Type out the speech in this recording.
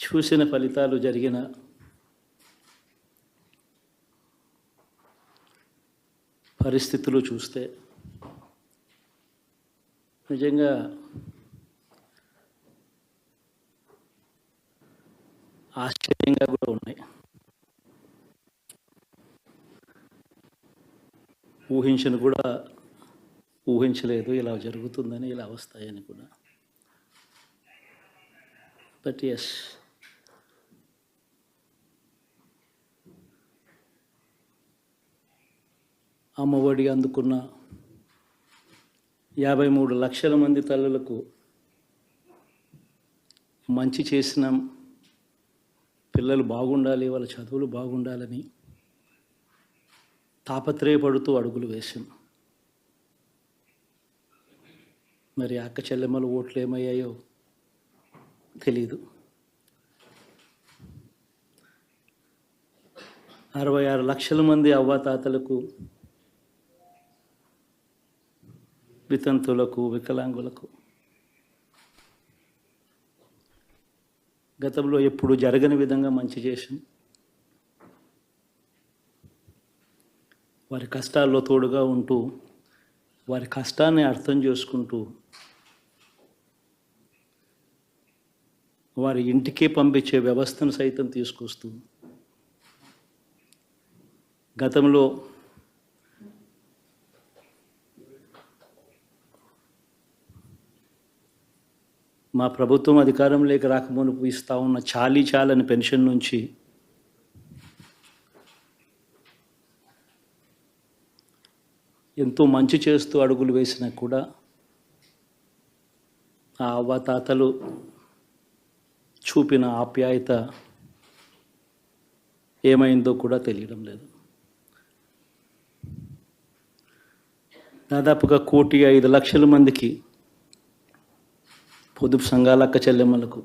చూసిన ఫలితాలు జరిగిన పరిస్థితులు చూస్తే నిజంగా ఆశ్చర్యంగా కూడా ఉన్నాయి. ఊహించలేదు ఇలా జరుగుతుందని, ఇలా వస్తాయని కూడా. బట్ ఎస్, అమ్మఒడి అందుకున్న 53 లక్షల మంది తల్లులకు మంచి చేసిన, పిల్లలు బాగుండాలి, వాళ్ళ చదువులు బాగుండాలని తాపత్రయపడుతూ అడుగులు వేశాం. మరి అక్క చెల్లెమ్మల ఓట్లు ఏమయ్యాయో తెలీదు. 66 లక్షల మంది అవ్వాతాతలకు, వితంతులకు, వికలాంగులకు గతంలో ఎప్పుడు జరగని విధంగా మంచి చేశాం. వారి కష్టాల్లో తోడుగా ఉంటూ, వారి కష్టాన్ని అర్థం చేసుకుంటూ, వారి ఇంటికే పంపించే వ్యవస్థను సైతం తీసుకొస్తూ, గతంలో మా ప్రభుత్వం అధికారంలోకి రాకమునుపు ఇస్తూ ఉన్న చాలని పెన్షన్ నుంచి ఎంతో మంచి చేస్తూ అడుగులు వేసినా కూడా ఆ అవ్వాతాతలు చూపిన ఆప్యాయత ఏమైందో కూడా తెలియడం లేదు. దాదాపుగా 1,05,00,000 మందికి పొదుపు సంఘాల అక్క చెల్లెమ్మలకు